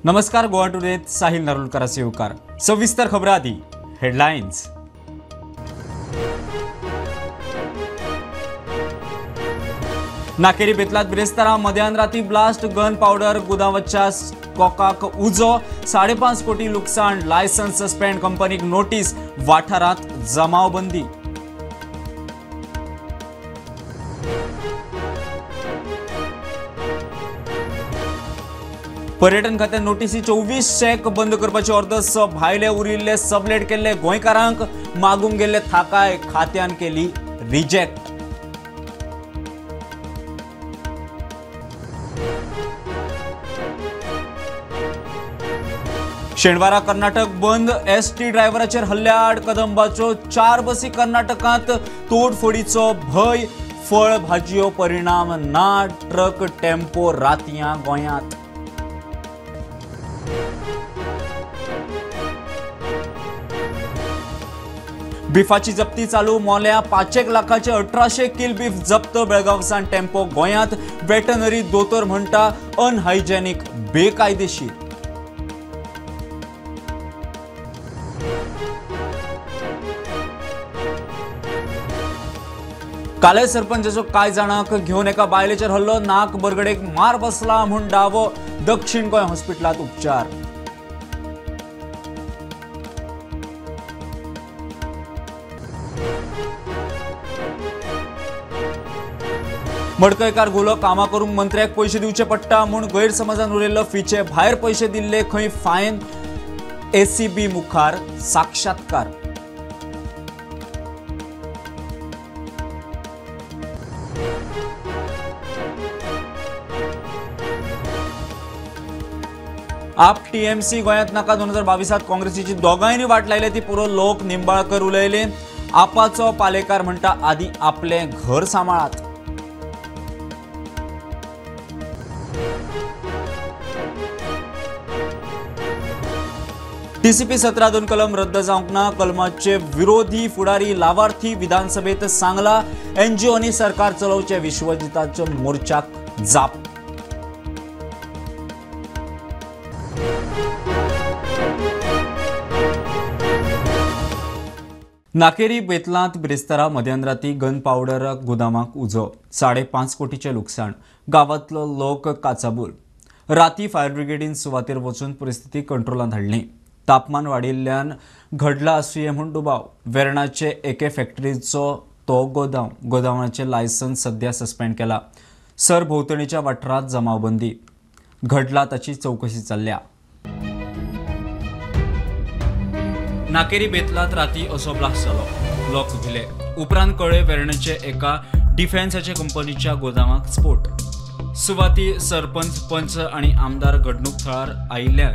नमस्कार. गोवा टुडेत साहिल नारोलकराचे उपकार. सविस्तर खबरां आदी हेडलायन्स. नाकेरी बेतलात बिरेस्तारा मध्यान राती ब्लास्ट गन पावडर गुदांवच्या स्टॉकाक उजो 5.5 कोटी लुकसाण. लायसन्स सस्पेंड कंपनीक नोटीस. वाठारांत जमावबंदी. पर्यटन खात्यान नोटीसी 24 चॅक बंद करपाचे ऑर्डर्स. भायले उरिल्ले सबलेट केल्ले गोंयकारांक मागूंक गेल्ले थाकाय खात्यान केली रिजेक्ट. शेनवारा कर्नाटक बंद. एसटी ड्रायव्हराचेर हल्ल्याआड कदंबाच्यो 4 बसी कर्नाटकांत. तोडफोडीचो भय. फळ भाजयो परिणाम ना. ट्रक टेम्पो रातयां गोंयांत. बिफाची जप्ती चालू. मोल्या 5 लाखाचे 1800 किल बीफ जप्त. बेळगांवसान टेम्पो गोंयांत. वेटनरी दोतोर म्हणटा अनहायजेनिक बेकायदेशीर. काले सरपंचाचो कांय जाणांक घेवन एका बायलेचेर हल्लो. नाक बरगडेक मार बसला म्हूण दावो. दक्षिण गोंय हॉस्पिटलांत उपचार. मडकयकार घुलो. कामां करूंक मंत्र्याक पयशे दिवचे पडटा म्हूण गैरसमजान उरयल्लो फीचे भायर पयशे दिल्ले खंय फायन. एसीबी मुखार साक्षात्कार. आप टीएमसी गोंयांत नाका. 2022 काँग्रेसीची दोगांयनी वाट लायली ती पुरो लोक. निंबाळकर उलयले. आपाचो पालेकार म्हणटा आदी आपले घर सांबाळात. टीसीपी 17(2) कलम रद्द जावंक ना. कलमाचे विरोधी फुडारी लावार्थी विधानसभेत सांगला. एनजीओनी सरकार चलोवचे विश्वजिताच्या मोर्चाक जाप. नाकेरी बेतलांत बिरेस्तारा मध्यानराती गन पावडर गोदामाक उजो. 5.5 कोटीचे लुकसाण. गांवांतलो लोक काचाबूल. राती फायर ब्रिगेडीन सुवातेर वचून परिस्थिती कंट्रोलांत हाडली. तापमान वाडिल्ल्यान घडला आसुये म्हूण दुबाव. वेर्णाचे एके फॅक्टरीचो तो गोदामाचे लायसन्स सध्या सस्पेंड केला. सरभोंवतणीच्या वाठारांत जमावबंदी. घडला ताची चवकशी चल्ल्या. नाकेरी बेतलांत राती असो ब्लास्ट जालो. लोक भिले. उपरांत कळ्ळे वेर्णेचे एका डिफेन्साच्या कंपनीच्या गोदामाक स्फोट. सुवाती सरपंच पंच आणि आमदार घडणूक थळार आयिल्ल्या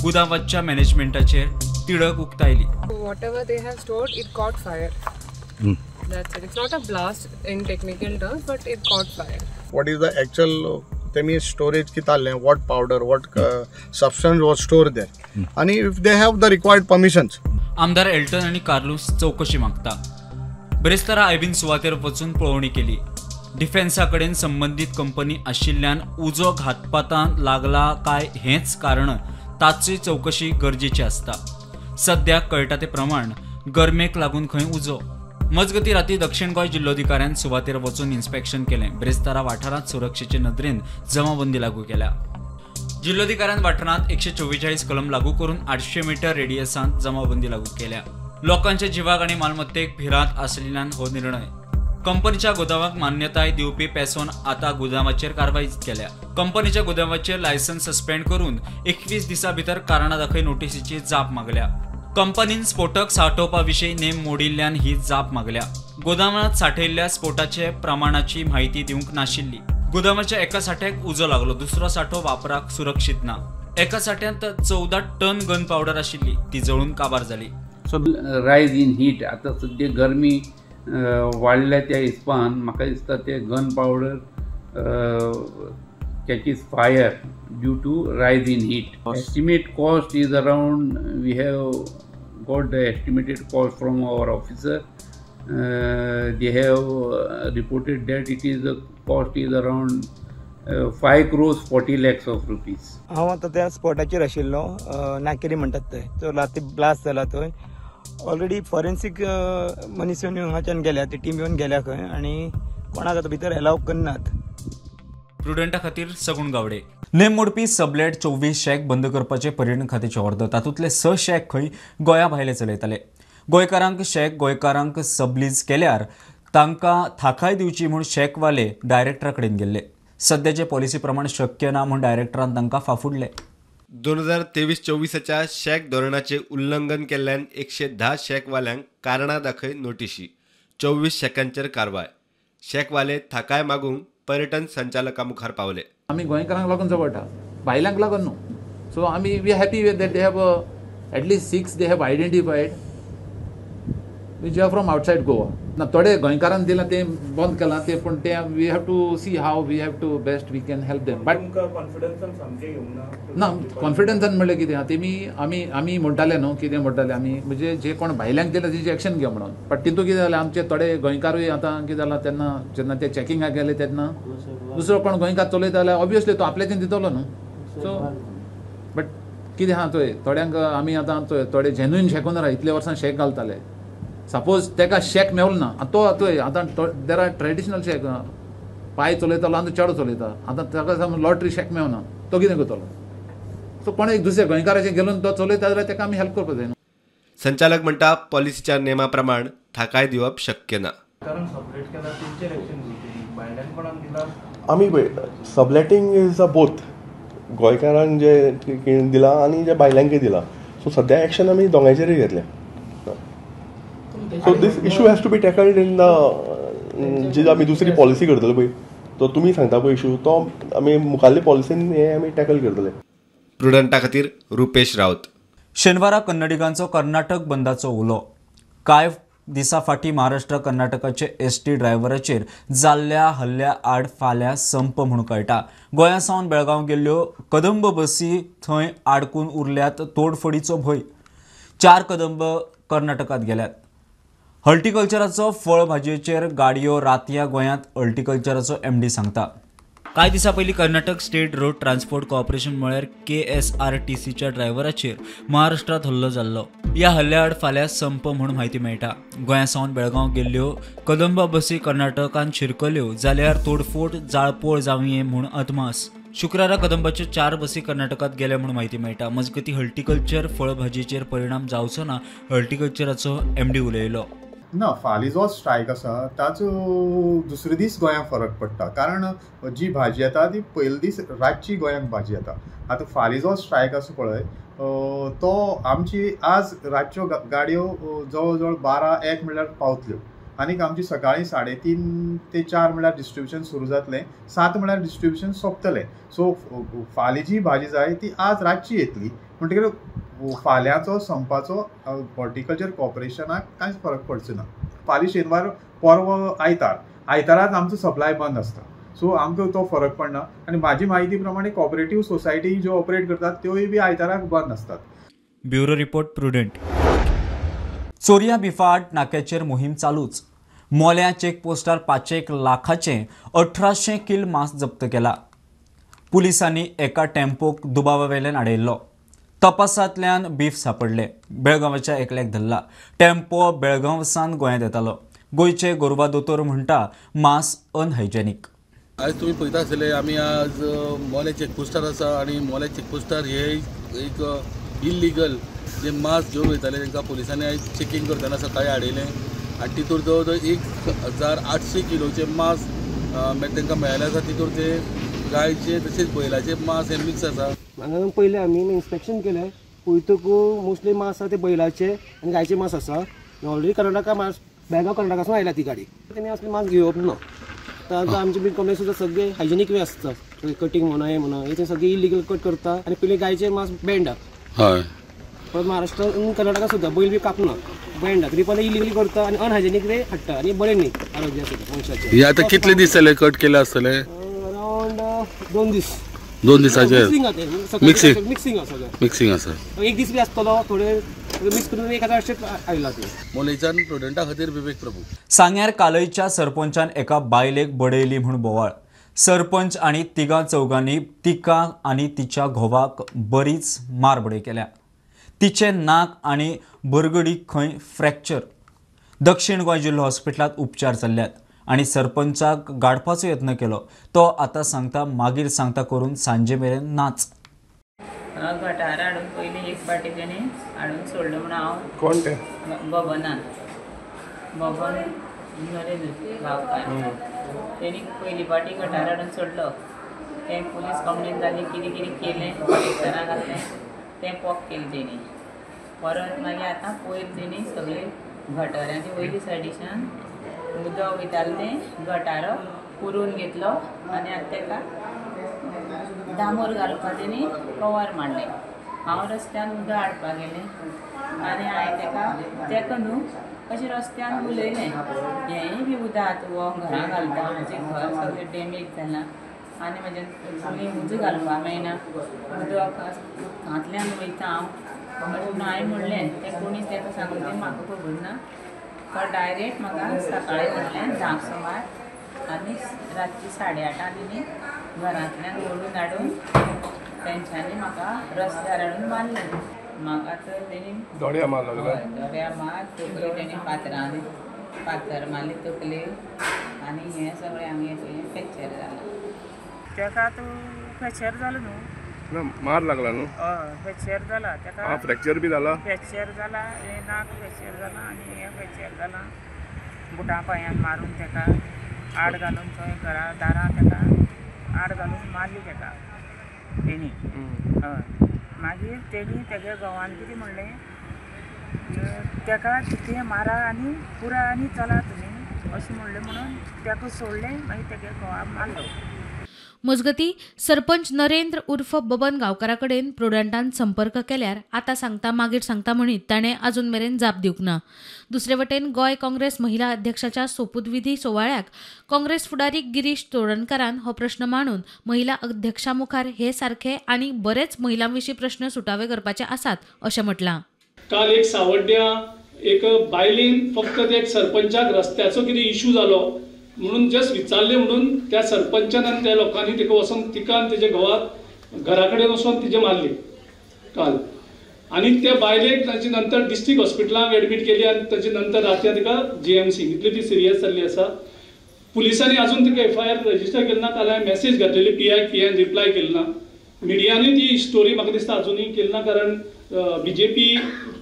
गुदामाच्या मॅनेजमेंटाचेर तिडक उक्तायली. Whatever they have stored, it caught fire. That's it. It's not a blast in technical terms, but it caught fire. What is the actual storage किताले? What powder, what substance was stored there? And if they have the required permissions. आमदार Elton आणि कार्लूस चौकशी मागता. बिरेस्तारा आयबीन सुवातेर वचून पळोवणी केली. डिफेन्सा कडेन संबंधित कंपनी आशिल्ल्यान उजो घातपातांत लागला काय हेच कारण. ताची चौकशी गरजेची आसता. सद्याक कळटा ते प्रमाण गरमेक लागून खंय उजो. मजगती राती दक्षिण गोंय जिल्लोधिकाऱ्यान सुवातेर वचून इन्स्पेक्शन केलें. बिरेस्तारा वाठारांत सुरक्षेचे नदरेन जमावबंदी लागू केल्या. जिल्लोधिकाऱ्यान वाठारांत 144 कलम लागू करून 800 मीटर रेडियसांत जमावबंदी लागू केल्या. लोकांच्या जिवाक आणि मालमत्तेक भिरांत आसलेल्यान हो निर्णय. कंपनीच्या गोदामाक मान्यताय दिवपी पेसोन आता गोदामाचेर कारवाई केल्या. कंपनीच्या गोदामाचेर लायसन्स सस्पेंड करून 21 दिसां भितर कारणां दाखय नोटीसीची जाप मागल्या. कंपनीन स्फोटक सांठोवपा-विशीं नेम मोडिल्ल्यान ही जाप मागल्या. गोदामांत सांठयल्ल्या स्फोटाचे प्रमाणाची म्हायती दिवंक नाशिल्ली. गोदामाच्या एका साठ्याक उजो लागलो. दुसरो सांठो वापराक सुरक्षीत ना. एका साठ्यांत 14 टन गन पावडर आशिल्ली. ती जळून काबार जाली. रायज इन हीट. आता सद्या गरमी वाडल्या त्या हिसपान म्हाका दिसता ते gun powder catches fire due to rise in heat. Estimate cost is around we have got the estimated cost from our officer. They have reported that it is the cost is around 5 crores 40 lakhs of rupees. हांव आतां त्या स्पॉटाचेर आशिल्लो नाकेरी म्हणटात थंय तो राती blast जाला थंय ऑलरेडी फॉरेन्सीक मनीस येवन हांगाच्यान गेल्या ती टीम येवन गेल्या खंय आनी कोणाक आतां भितर एलाव करनात. प्रुडंटा खातीर सगुण गावडे. नेम मोडपी सबलेट 24 शॅक बंद करपाचे पर्यटन खात्याचे ऑर्डर तातूंतले 6 शॅक खंय गोंया भायले चलयताले. गोंयकारांक शॅक गोंयकारांक सबलीज केल्यार तांकां थाकाय दिवची म्हूण शॅकवाले डायरेक्टरा कडेन गेल्ले. सद्याचे पॉलिसी प्रमाण शक्य ना म्हूण डायरेक्टरान तांकां फाफुडले. 2023-24च्या शॅक धोरणाचे उल्लंघन केल्ल्यान 110 शॅकवाल्यांक कारणां दाखय नोटीशी. 24 शॅकांचेर कारवाय. शॅकवाले थाकाय मागूंक पर्यटन संचालका मुखार पावले. आमी गोंयकारांक लागून झगडटा भायल्यांक लागून न्हू. सो आमी we happy with that they have at least 6 they have identified which are from outside Goa. ना थोडे गोंयकारांक दिला ते बंद केला ते पण ते we have to see how we have to best we can help them. But ना कॉन्फिडन्सान म्हणलें कितें आहा तेमी आमी म्हणटाले न्हू कितें म्हणटाले आमी म्हणजे जे कोण भायल्यांक दिला तेजी एक्शन घेवं म्हणून. बट तितून कितें जालें आमचे थोडे गोंयकारूय आतां कितें जालां तेन्ना जेन्ना ते चॅकिंगाक गेले तेन्ना दुसरो कोण गोंयकार चलयता जाल्यार ऑब्वियसली तो आपल्याच्यान दितलो न्हू. सो बट कितें आहा थंय थोड्यांक आमी आतां थोडे जेन्युइन शेकून राव इतले वर्सां शेक घालताले. सपोज तेका शेक मेवलो ना तो थंय आतां देर आर ट्रेडिशनल शेक पांय चलयतालो आनी चेडो चलयता आतां ताका लॉटरी शेक मेवना तो कितें करतलो. सो कोण एक दुसरे गोंयकाराचे गेलो तो चलयता जाल्यार ताका आमी हेल्प करपाक जाय. संचालक म्हणटा पॉलिसीच्या नेमा प्रमाण थाकाय दिवप शक्य ना. आमी सबलेटींग इज अ बोथ गोंयकारांक जे दिला आनी जे भायल्यांकय दिला. सो सद्या एक्शन आमी दोगांयचेरय घेतल्या. So this issue has to be tackled in the जी आमी दुसरी पॉलिसी करतले पळय तो तुमी सांगता पळय इशू तो आमी मुखाल्ले पॉलिसीन हे आमी टॅकल करतले. प्रुडंटा खातीर रुपेश रावत. शेनवारा कन्नडिगांचो कर्नाटक बंदाचो उलो. कांय दिसा फाटीं महाराष्ट्र कर्नाटकाचे एसटी ड्रायव्हराचेर जाल्ल्या हल्ल्या आड फाल्यां संप म्हूण कळटा. गोंया सावन बेळगांव गेल्ल्यो कदंब बसी थंय आडकून उरल्यात तोडफोडीचो भंय. 4 कदंब कर्नाटकात गेल्यात. हॉर्टिकल्चराचो फळ भाजयेचेर गाडयो रातया गोंयांत हॉर्टिकल्चराचो MD सांगता. कांय दिसा पयलीं Karnataka state road transport corporation म्हळ्यार KSRTCच्या ड्रायव्हराचेर महाराष्ट्रात हल्लो जाल्लो. ह्या हल्ल्या आड फाल्यां संप म्हूण म्हायती मेळटा. गोंया सावन बेळगांव गेल्ल्यो कदंब बसी कर्नाटकांत शिरकल्यो जाल्यार तोडफोड जाळपोळ जावंये म्हूण अदमास. शुक्रारा कदंबाच्यो 4 बसी कर्नाटकात गेल्या म्हूण म्हायती मेळटा. मजगती हॉर्टिकल्चर फळभाजयेचेर परिणाम जावचो ना हॉर्टिकल्चराचो MD उलयलो. ना फाल्यां जो स्ट्रायक आसा ताचो दुसरे दीस गोंयांत फरक पडटा कारण जी भाजी येता ती पयले दीस रातची गोंयांत भाजी येता. आतां फाल्यां जो स्ट्रायक आसा पळय तो आमची आज रातच्यो गाडयो जवळ जवळ 12-1 म्हणल्यार पावतल्यो आनीक आमची सकाळीं 3:30 ते 4 म्हणल्यार डिस्ट्रिब्युशन सुरू जातलें 7 म्हणल्यार डिस्ट्रिब्युशन सोंपतलें. सो फाल्यां जी भाजी जाय ती आज रातची येतली म्हणटकीर फाल्यांचो संपाचो हॉर्टिकल्चर कॉर्पोरेशनाक कांयच फरक पडचो ना. फाल्यां शेनवार परवो आयताराच आमचो सप्लाय बंद आसता. सो आमकां तो फरक पडना आनी म्हाजी म्हायती प्रमाणे कॉपरेटीव सोसायटी ज्यो ऑपरेट करतात त्योय बी आयताराक बंद आसतात. Bureau report Prudent. चोरया बिफाड नाक्याचेर मोहीम चालूच. मोल्या चेकपोस्टार 5 लाखाचे 1800 किल मांस जप्त केला. पुलिसांनी एका टेम्पोक दुबावावेल्यान आडयल्लो. तपासांतल्यान बीफ सांपडले. बेळगांवच्या एकल्याक धरला. टेम्पो बेळगांवसान गोंयांत येतालो. गोंयचे गोरवा दोतोर म्हणटा मांस अनहायजेनीक. आज तुम्ही पळयता आसतले आमी आज मोल्या चेकपोस्टार आसा आनी मोल्या चेकपोस्टार हे एक इल्लिगल जे मांस घेवन वयताले तांकां पुलिसांनी आयज चेकींग करतना सकाळीं आडयलें आनी तितूर जवळ जवळ 1800 किलोचे मांस तांकां मेळ्ळें आसा. तितूर ते गायचे तशेंच बैलाचे मांस हे मिक्स आसा. हांगा पयलें आमी इन्स्पेक्शन केलें पळयतकूच मोस्टली मांस आसा ते बैलाचे आनी गायचे मांस आसा. ऑलरेडी कर्नाटका मांस बेळगांव कर्नाटकासून आयला ती गाडी. तेमी असले मांस घेवप ना. आतां आमचे बी कंपनी सुद्दां सगळे हायजेनीक वे आसता. कटींग म्हणा हे म्हणा हे सगळे इलिगल कट करता आनी पयलीं गायचे मांस बँड आहा. हय पण महाराष्ट्र कर्नाटका सुद्दां बैल बी कापना बँड तरी पण इलिगली करता आनी अनहायजेनीक वे हाडटा आनी बरें न्ही आरोग्यासाठी मनशाचे. हे आतां कितले दीस जाले कट केले आसतले? अरावंड 2 दीस. 2 दिसाचे मिक्सिंग आसा. एक दीस बी आसतलो थोडे मिक्स करून 1800 आयला ते. मोलेच्यान प्रुडंटा खातीर विवेक प्रभू. सांग्यार कालयच्या सरपंचान एका बायलेक बडयली म्हूण बोवाळ. सरपंच आणि तिगा चौगांनी तिका आणि तिच्या घोवाक बरीच मारबडे केल्या. तिचे नाक आणि बरगडी खंय फ्रॅक्चर. दक्षिण गोंय जिल्लो हॉस्पिटलांत उपचार चल्ल्यात आणि सरपंचाक गाडपाचो यत्न केलो. तो आतां सांगता मागीर सांगता करून सांजे मेरेन नाच. गटार हाडून पयलीं एक पाटी तेणी हाडून सोडलो म्हणून हांव कोण ते बबनान नरेंद्र गांवकार तेणी पयली पाटी गटार हाडून सोडलो. तें पुलीस कंप्लेन जाली कितें कितें केलें कलेक्टराक घातलें तें पॉक केलें तेणी. परत मागीर आतां पयर तेणी सगळे गटारांची वयली सायडीच्यान उदक वयतालें तें गटार पुरून घेतलो आनी आतां तेका दामोर घालपाक तेणी कवर मारलें. हांव रस्त्यान उदक हाडपाक गेलें आनी हांवें तेका न्हू अशें रस्त्यान उलयलें हेंय बी उदक आतां वो घरां घालता म्हजें घर सगळें डॅमेज जालां आनी म्हाजें सगळीं उजो घालपाक मेळना उदक हातल्यान वयता हांव अशें म्हणून हांवें म्हणलें तें कोणीच तेका सांगून तें म्हाका खबर ना. तो डायरेक्ट म्हाका सकाळीं म्हणलें 10 सुमार आनी रातची 8:30 तेणी घरांतल्यान ओडून हाडून तेंच्यांनी म्हाका रस्त्यार हाडून मारलें. म्हाका तर तेणी दोड्या मारलो दोड्या मार तकली तेणी पात्रांनी पातर मारली तकली आनी हें सगळें आमगे फ्रॅक्चर जालां. तेका तूं फ्रॅक्चर जालो न्हू मार लागला न्हू हय फ्रॅक्चर जाला तेका फ्रॅक्चर बी जाला फ्रॅक्चर जाला हें नाक फ्रॅक्चर जाला आनी हें फ्रॅक्चर जाला. बुटां पांयान मारून तेका आड घालून थंय घरा दारां तेका आड घालून मारली तेका तेणी. हय मागीर तेणी तेगे घोवान कितें म्हणलें तेका कितें मारा आनी पुरा आनी चला तुमी अशें म्हणलें म्हणून तेका सोडलें मागीर तेगे घोवाक मारलो. मजगती सरपंच नरेंद्र उर्फ बबन गांवकारा कडेन प्रुडंटान संपर्क केल्यार आतां सांगता मागीर सांगता म्हणीत ताणें अजून मेरेन जाप दिवंक ना. दुसरे वटेन गोंय काँग्रेस महिला अध्यक्षाच्या सोपूतविधी सुवाळ्याक काँग्रेस फुडारी गिरीश तोडणकारान हो प्रश्न मांडून महिला अध्यक्षा मुखार हे सारखे आनी बरेच महिलां विशीं प्रश्न सुटावे करपाचे आसात अशें म्हटलां. काल एक सावड्ड्या एक बायलेन फक्त ते एक सरपंचाक रस्त्याचो कितें इश्यू जालो म्हणून जस्ट विचारले म्हणून त्या सरपंचान आनी त्या लोकांनी तिका वचून तिका आनी तेजे घोवाक घरा कडेन वचून तिजे मारले काल. आनी त्या बायलेक ताचे नंतर डिस्ट्रिक्ट हॉस्पिटलांत एडमीट केली आनी ताचे नंतर रातच्या तिका GMC इतली ती सिरियस जाल्ली आसा. पुलिसांनी अजून तिका FIR रजिस्टर केली ना. काल हांवें मॅसेज घातलेली PIN रिप्लाय केली ना. मिडियानूय ती स्टोरी म्हाका दिसता अजुनूय केली ना कारण BJP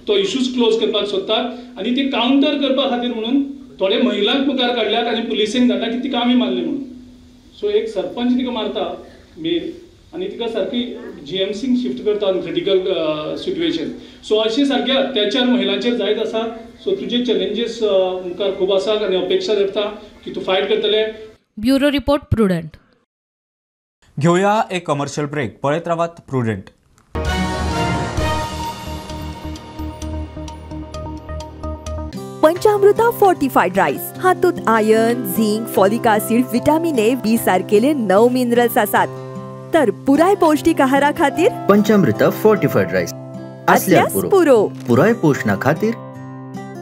तो इश्यूज क्लोज करपाक सोदतात आनी ती कावंटर करपा खातीर म्हणून थोडे महिलांक मुखार काडल्यात आनी पुलिसेन धाडला की तिका आमी मारली म्हणून. सो एक सरपंच तिका मारता मेल आनी तिका सारकी GMCक शिफ्ट करता क्रिटिकल सिट्युएशन. सो अशें सारके अत्याचार महिलांचेर जायत आसा. सो तुजे चॅलेंजीस मुखार खूब आसात आनी अपेक्षा धरता की तूं फायट करतले. Bureau report prudent. घेऊया एक कमर्शियल ब्रेक. पळयत रावात प्रुडंट. पंचामृता फोर्टिफाईड राईस हातूंत iron, zinc, folic acid, vitamin A, B सारकेले 9 minerals आसात. तर पुराय पौष्टिक आहारा खातीर पंचामृता फोर्टिफाईड राईस असल्यास पुरो पुराय पोषणा खातीर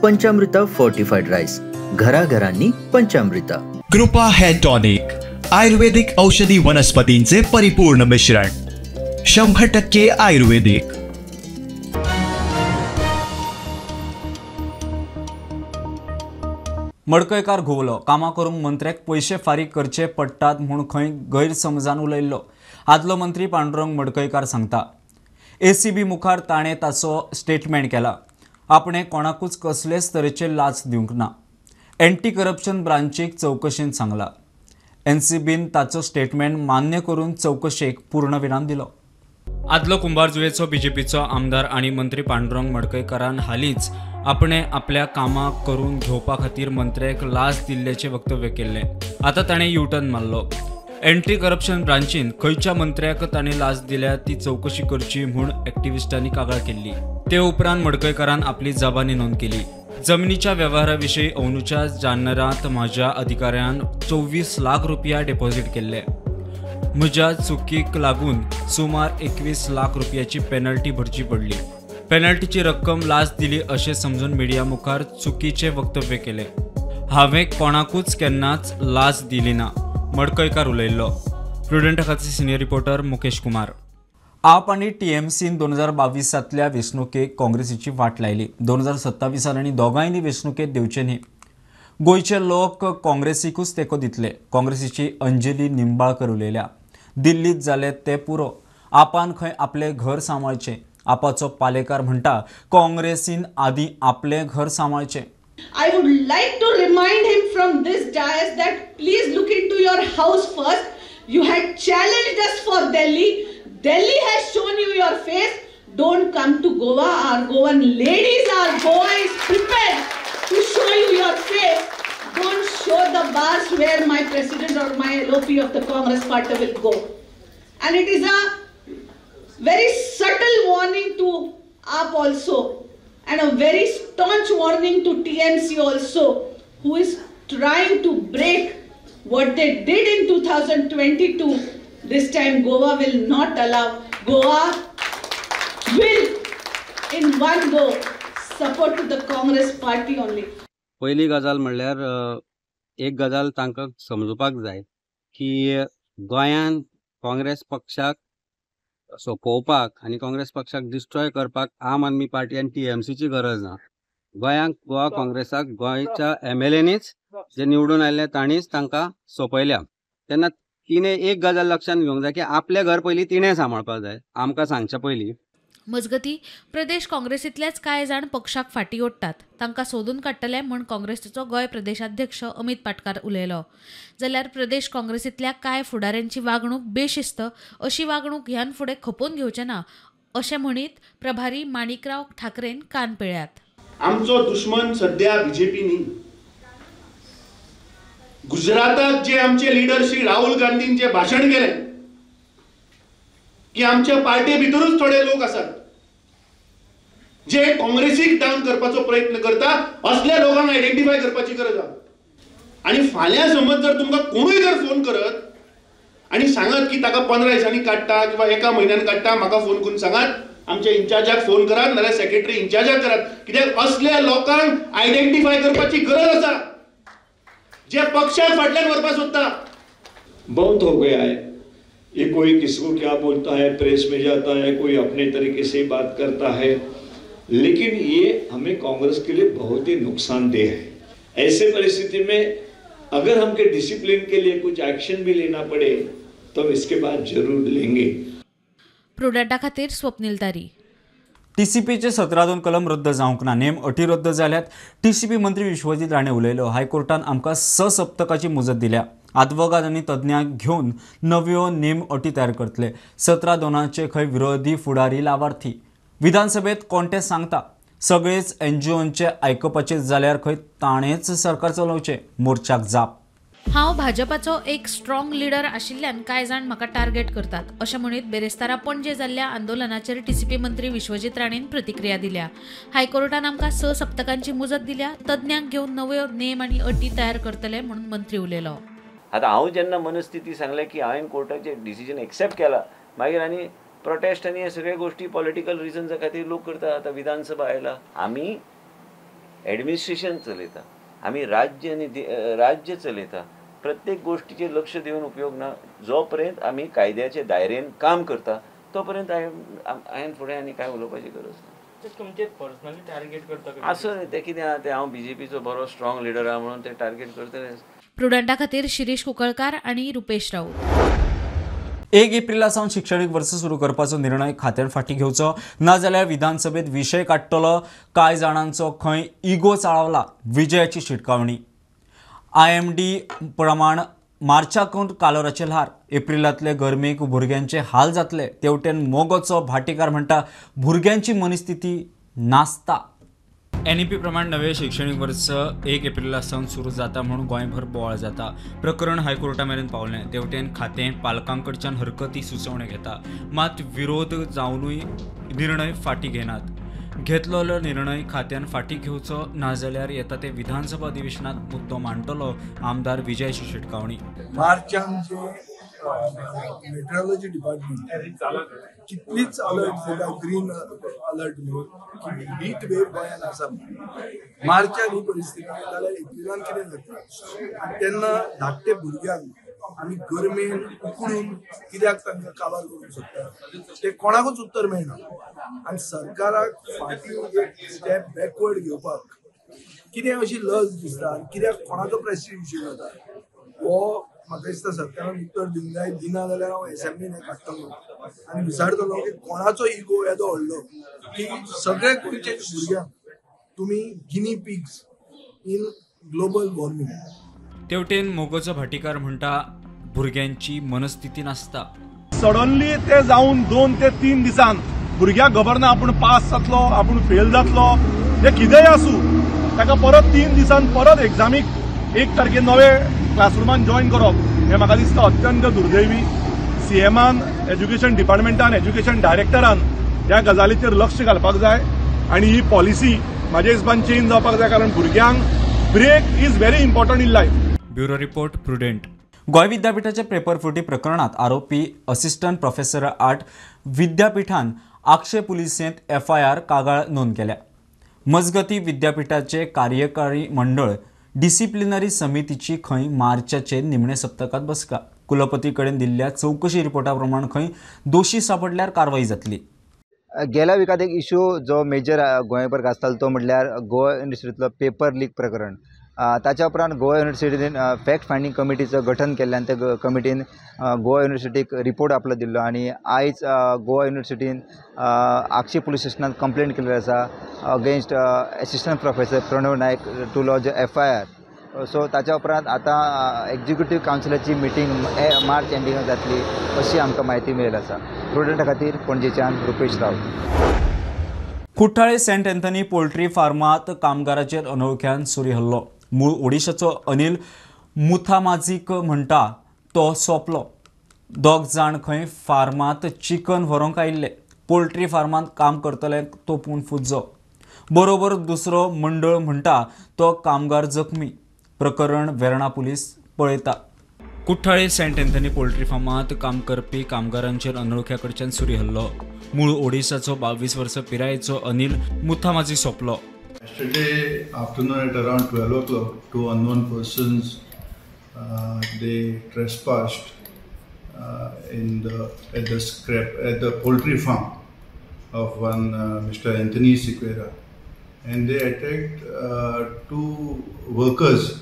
पंचामृता फोर्टिफाईड राईस. घरा घरांनी पंचामृता. कृपा हेअर टॉनिक आयुर्वेदिक औषधी वनस्पतींचे परिपूर्ण मिश्रण 100% आयुर्वेदिक. मडकयकार घुवलो. कामां करूंक मंत्र्याक पयशे फारीक करचे पडटात म्हूण खंय गैरसमजान उलयल्लो. आदलो मंत्री पांडुरंग मडकयकार सांगता. ACB मुखार ताणें ताचो स्टेटमेंट केला. आपणें कोणाकूच कसलेच तरेचे लाच दिवंक ना. एंटी करप्शन ब्रांचीक चवकशेंत सांगला. NCBन ताचो स्टेटमेंट मान्य करून चवकशेक पूर्ण विराम दिलो. आदलो कुंभारजुवेचो BJPचो आमदार आनी मंत्री पांडुरंग मडकयकारान हालींच आपणे आपल्या कामां करून घेवपा खातीर मंत्र्याक लाच दिल्ल्याचें वक्तव्य केल्लें. आतां ताणें U-टर्न मारलो. एंटी करप्शन ब्रांचीन खंयच्या मंत्र्याक ताणें लाच दिल्या ती चवकशी करची म्हूण एक्टिविस्टांनी कागाळ केल्ली. ते उपरांत मडकयकारान आपली जबानी नोंद केली. जमनीच्या वेव्हाराविशीं अंदूच्या जान्नरांत म्हज्या अधिकाऱ्यान 24 लाख रुपया डिपॉझिट केल्ले. म्हज्या चुकीक लागून सुमार 21 लाख रुपयाची पेनल्टी भरची पडली. पेनल्टीची रक्कम लाच दिली अशें समजून मिडिया मुखार चुकीचे वक्तव्य केले. हांवें कोणाकूच केन्नाच लाच दिली ना. मडकयकार उलयल्लो. प्रुडंटा खातीर सिनियर रिपोर्टर मुकेश कुमार. आप आणि TMCन 2022 वेंचणुकेक काँग्रेसीची वाट लायली. 2027 आनी दोगांयनी वेंचणुकेत देंवचे न्ही. गोंयचे लोक काँग्रेसीकूच तेंको दितले. काँग्रेसीची अंजली निंबाळकर उलयल्या. दिल्लीत जाले ते पुरो. आपान खंय आपले घर सांबाळचें. आपाचो पालेकार म्हणटा काँग्रेसीन आदी आपले घर सांबाळचें. I would like to remind him from this dais that please look into your house first. You had challenged us for Delhi. Delhi has shown you your face. Don't come to Goa. Our Goan ladies, our Goa is prepared to show you your face. Don't show the bars where my president or my LOP of the Congress party will go. And it is a very subtle warning to AAP also, and a very staunch warning to TMC also, who is trying to break what they did in 2022. This time Goa will not allow. Goa will in one go support to the Congress party only. पहिली गजाल म्हणल्यार एक गजाल तांकां समजुपाक जाय की गोंयान काँग्रेस पक्षाक सोंपोवपाक आनी काँग्रेस पक्षाक डिस्ट्रॉय करपाक आम आदमी पार्टी आनी TMCची गरज ना. गोंयांक गोवा काँग्रेसाक गोंयच्या MLAनीच जे निवडून आयले तांणीच तांकां सोंपयल्या. तेन्ना तिणें एक गजाल लक्षांत घेवंक जाय की आपलें घर पयलीं तिणें सांबाळपाक जाय आमकां सांगच्या पयलीं. मजगती प्रदेश काँग्रेसींतलेच कांय जाण पक्षाक फाटीं ओडटात. तांकां सोदून काडटले म्हूण काँग्रेसीचो गोंय प्रदेशाध्यक्ष अमित पाटकार उलयलो. जाल्यार प्रदेश काँग्रेसींतल्या कांय फुडाऱ्यांची वागणूक बेशिस्त अशी वागणूक ह्यान फुडें खपोवन घेवचें ना अशें म्हणीत प्रभारी माणिकराव ठाकरेन कान पिळ्यात. आमचो दुश्मन सध्या BJP न्ही. गुजरातात जे आमचे लीडर श्री राहुल गांधीन जे भाशण केलें की आमच्या पार्टी भितरूच थोडे लोक आसात जे काँग्रेसीक डावन करपाचो प्रयत्न करता. असल्या लोकांक आयडेंटिफाय करपाची गरज आसा. आणि फाल्यां समज जर तुमकां कोणूय जर फोन करत आणि सांगत की ताका 15 दिसांनी काडटा किंवा एका म्हयन्यान काडटा म्हाका फोन करून सांगात. आमच्या इंचार्जाक फोन करात नाल्यार सेक्रेटरी इंचार्जाक करात. कित्याक असल्या लोकांक आयडेंटिफाय करपाची गरज आसा जे पक्षाक फाटल्यान व्हरपाक सोदता. बहुत हो गया है ये, कोई किसको क्या बोलता है, प्रेस में जाता है, कोई अपने तरीके से बात करता है, लेकिन ये हमें कांग्रेस के लिए बहुत ही नुकसानदेह है. ऐसे परिस्थिति में अगर हमके डिसिप्लिन के लिए कुछ एक्शन भी लेना पड़े तो हम इसके बाद जरूर लेंगे. प्रुडंटा खातीर स्वप्नील तारी. TCPचे 17 कलम रद्द जावंक ना. नेम अटी रद्द जाल्यात. TCP मंत्री विश्वजीत राणे उलयलो. हायकोर्टान आमकां 6 सप्तकाची मुजत दिल्या. आदवोगाद आनी तज्ञांक घेवन नव्यो नेम अटी तयार करतले. 17/2चे खंय विरोधी फुडारी लावार्थी. विधानसभेत कोण तें सांगता. सगळेच NGOंचे आयकपाचे जाल्यार खंय ताणेच सरकार चलोवचें. मोर्चाक जाप. हांव भाजपाचो एक स्ट्रॉंग लिडर आशिल्ल्यान कांय जाण म्हाका टार्गेट करतात अशें म्हणीत बेरेस्तारा पणजे जाल्ल्या आंदोलनाचेर TCP मंत्री विश्वजीत राणेन प्रतिक्रिया दिल्या. हायकोर्टान आमकां 6 सप्तकांची मुजत दिल्या. तज्ञांक घेवन नव्यो नेम आनी अटी तयार करतले म्हणून मंत्री उलयलो. आतां हांव जेन्ना मनस्थिती सांगलें की हांवें कोर्टाचें डिसिजन एक्सेप्ट केला मागीर आनी प्रोटेस्ट आनी हे सगळे गोश्टी पॉलिटिकल रिजन्सा खातीर लोक करता. आतां विधानसभा आयला. आमी एडमिनिस्ट्रेशन चलयता. आमी राज्य चलयता. प्रत्येक गोष्टीचेर लक्ष दिवन उपयोग ना. जो पर्यंत आमी कायद्याचे दायरेन काम करता तो पर्यंत हांवें फुडें आनी कांय उलोवपाची गरज ना. तुमचे पर्सनली टार्गेट करता असं ते कितें आहा तें हांव BJPचो बरो स्ट्रॉंग लिडर आहा म्हणून ते टार्गेट करतले. प्रुडंटा खातीर शिरीष कुंकळकार आनी रुपेश राऊत. 1 एप्रिला सावन शैक्षणिक वर्स सुरू करपाचो निर्णय खात्यान फाटीं घेवचो नाजाल्यार विधानसभेत विशय काडटलो. कांय जाणांचो खंय इगो चाळवला. विजयाची शिटकावणी. IMD प्रमाण मार्चाकून कालोराचे ल्हार. एप्रिलांतले गरमेक भुरग्यांचे हाल जातले. तेवटेन मोगोचो भाटीकार म्हणटा भुरग्यांची मनस्थिती नासता. NEP प्रमाण नवे शैक्षणिक वर्स 1 एप्रिला सावन सुरू जाता म्हणून गोंयभर बोवाळ जाता. प्रकरण हायकोर्टा मेरेन पावलें. तेवटेन खातें पालकांकडच्यान हरकती सुचोवण्यो घेता. मात विरोध जावनूय निर्णय फाटीं घेनात. घेतलेलो निर्णय खात्यान फाटीं घेवचो नाजाल्यार येता ते विधानसभा अधिवेशनात मुद्दो मांडटलो. आमदार विजयाची शिटकावणी. मार्चान मेट्रोलॉजी डिपार्टमेंट कितलीच अलर्ट जाता ग्रीन अलर्ट म्हणून हीट वेव गोंयान आसा. मार्चान ही परिस्थिती जाल्यार एप्रिलान कितें जाता तेन्ना धाकटे भुरग्यांक आमी गरमेन उकडून कित्याक तांकां काबार करूंक सोदता ते कोणाकूच उत्तर मेळना आनी सरकाराक फाटीं एक स्टेप बॅकवर्ड घेवपाक कितें अशी लज दिसता कित्याक कोणाचो प्रेस्टीज इश्यू जाता हो म्हाका दिसता सरकारान उत्तर दिवंक जाय दिना जाल्यार हांव एसेंब्लीन काडटलो आनी विचारतलो की कोणाचो इगो येदो व्हडलो की सगळे गोंयचे भुरग्यांक तुमी guinea pigs in global warming. तेवटेन मोगोचो भाटीकार म्हणटा भुरग्यांची मनस्थिती नासता. सडनली ते जावन 2 ते 3 दिसान भुरग्याक खबर ना आपूण पास जातलो आपूण फेल जातलो ते कितेंय आसूं ताका परत 3 दिसान परत एग्जामीक 1 तारखेर नवे क्लासरुमान जॉइन करप हें म्हाका दिसता अत्यंत दुर्दैवी. सीएमान एज्युकेशन डिपार्टमेंटान एज्युकेशन डायरेक्टरान ह्या गजालीचेर लक्ष घालपाक जाय आनी ही पॉलिसी म्हाज्या हिसबान चेंज जावपाक जाय कारण भुरग्यांक break is very important in life. Bureau report Prudent. गोंय विद्यापीठाच्या पेपर फुटी प्रकरणात आरोपी असिस्टंट प्रोफेसर आर्ट विद्यापीठान आक्षे पुलिसेंत FIR कागाळ नोंद केल्या. मजगती विद्यापीठाचे कार्यकारी मंडळ डिसिप्लिनरी समितीची खंय मार्चाचे निमणे सप्तकात बसका. कुलपती कडेन दिल्ल्या चौकशी रिपोर्टा प्रमाण खंय दोशी सापडल्यार कारवाई जातली. गेल्या विकात एक इश्यू जो मेजर गोंयभर गाजतालो तो म्हटल्यार गोवा युनिव्हर्सिटींतलो पेपर लीक प्रकरण. ताच्या उपरांत गोवा युनिव्हर्सिटीन फॅक्ट फायंडींग कमिटीचं गठन केल्लें आनी त्या कमिटीन गोवा युनिव्हर्सिटीक रिपोर्ट आपलो दिल्लो आनी आयज गोवा युनिव्हर्सिटीन आक्षी पुलीस स्टेशनांत कंप्लेंट केल्ली आसा against assistant professor Pranav Naik to lodge FIR. So ताच्या उपरांत आतां एक्झिक्युटीव कावन्सिलाची मिटींग मार्च एंडिंगाक जातली अशी आमकां म्हायती मेळिल्ली आसा. प्रुडंटा खातीर पणजेच्यान रुपेश राव. कुठ्ठाळे सेंट एंथनी पोल्ट्री फार्मात कामगाराचेर अनवळख्यान सुरी हल्लो. मूळ ओडिशाचो अनिल मुथामाजीक म्हणटा तो सोंपलो. 2 जाण खंय फार्मात चिकन व्हरोंक आयिल्ले. पोल्ट्री फार्मात काम करतले तोपून फुज्जो. बरोबर दुसरो मंडळ म्हणटा तो कामगार जखमी. प्रकरण वेर्णा पुलीस पळयता. कुठ्ठाळे सेंट एंथनी पोल्ट्री फार्मात काम करपी कामगारांचेर अनवळख्या कडच्यान सुरी हल्लो. मूळ ओडिशाचो 22 वर्सां पिरायेचो अनिल मुथामाजी सोंपलो. Yesterday afternoon at around 12 o'clock, 2 unknown persons they trespassed at the poultry farm of one Mr. Anthony Sequeira, and they attacked 2 workers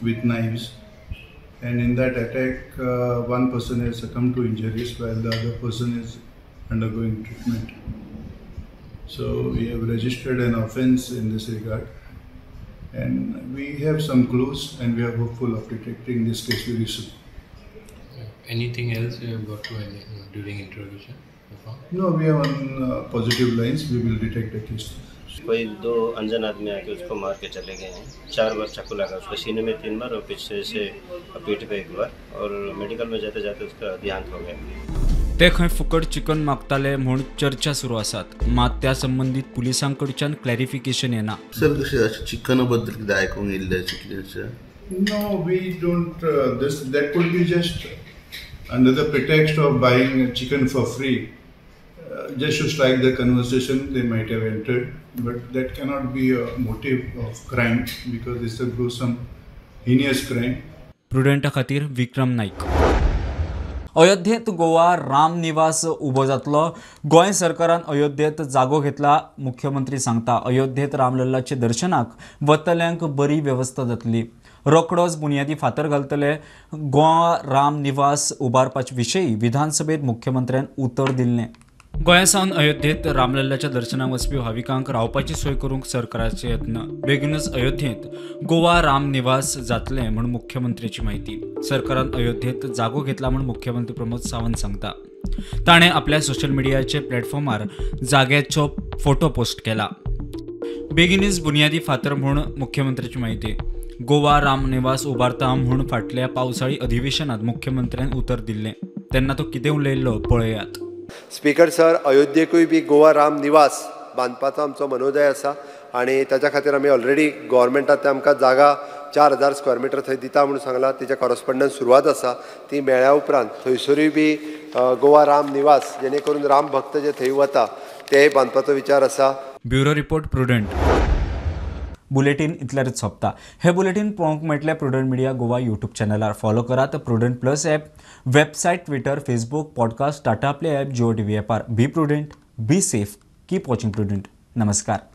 with knives. And in that attack, one person has succumbed to injuries while the other person is undergoing treatment. So we have registered an offence in this regard, and we have some clues, and we are hopeful of detecting this case very soon. Anything else you have got to during interrogation? No, we are on positive lines. We will detect the case. कोई 2 अनजान आदमी आके उसको मार के चले गए हैं. 4 बार चाकू लगा उसको सीने में 3 बार और पीछे से पीठ पे 1 बार और मेडिकल में जाते जाते उसका देहांत हो गया. ते खंय फुकट चिकन मागताले म्हूण चर्चा सुरू आसात. मात त्या संबंधीत पुलिसांकडच्यान क्लॅरिफिकेशन येना. सर कशें चिकना बद्दल कितें आयकूंक येयल्लें चिकनाचें? No, we don't. That could be just under the pretext of buying chicken for free. Just to strike the conversation, they might have entered, but that cannot be a motive of crime because it's a gruesome, heinous crime. प्रुडंटा खातीर विक्रम नाईक. अयोध्येत गोवा राम निवास उबो जातलो. गोंय सरकारान अयोध्येत जागो घेतला. मुख्यमंत्री सांगता अयोध्येत रामलल्लाचे दर्शनाक वतल्यांक बरी वेवस्था जातली. रोखडोच बुनयादी फातर घालतले. गोवा राम निवास उबारपाचे विशयी विधानसभेत मुख्यमंत्र्यान उतर दिल्लें. गोंयासावन अयोध्येत रामलल्लाच्या दर्शनाक वचपी भाविकांक रावपाची सोय करूंक सरकाराचे यत्न. बेगीनच अयोध्येत गोवा राम निवास जातले म्हूण मुख्यमंत्र्याची माहिती. सरकारान अयोध्येत जागो घेतला म्हूण मुख्यमंत्री प्रमोद सावंत सांगता. ताणें आपल्या सोशल मिडियाचे प्लॅटफॉर्मार जाग्याचो फोटो पोस्ट केला. बेगीनच बुनयादी फातर म्हूण मुख्यमंत्र्याची माहिती. गोवा राम निवास उबारता म्हूण फाटल्या पावसाळी अधिवेशनात मुख्यमंत्र्यान उतर दिल्लें. तेन्ना तो कितें उलयल्लो पळयात. स्पीकर सर, अयोध्येकूय बी गोवा राम निवास बांदपाचो आमचो मनोदय आसा आनी ताच्या खातीर आमी ऑलरेडी गव्हर्मेंटान आमकां जागा 4000 स्क्वेअर मिटर थंय दिता म्हणून सांगला. तिच्या कॉरस्पॉन्डन्स सुरवात आसा. ती मेळ्ळ्या उपरांत थंयसरूय बी गोवा राम निवास जेणे करून राम भक्त जे थंय वता ते बांदपाचो विचार आसा. Bureau report Prudent. बुलेटिन इतल्यारच सोंपता. हे बुलेटिन पळोवंक मेळटलें प्रुडंट मिडिया गोवा यूट्यूब चॅनलार. फॉलो करात Prudent plus app, website, Twitter, Facebook, podcast, Tata play app, Jio TV ॲपार. Be Prudent, be safe, keep watching Prudent. नमस्कार.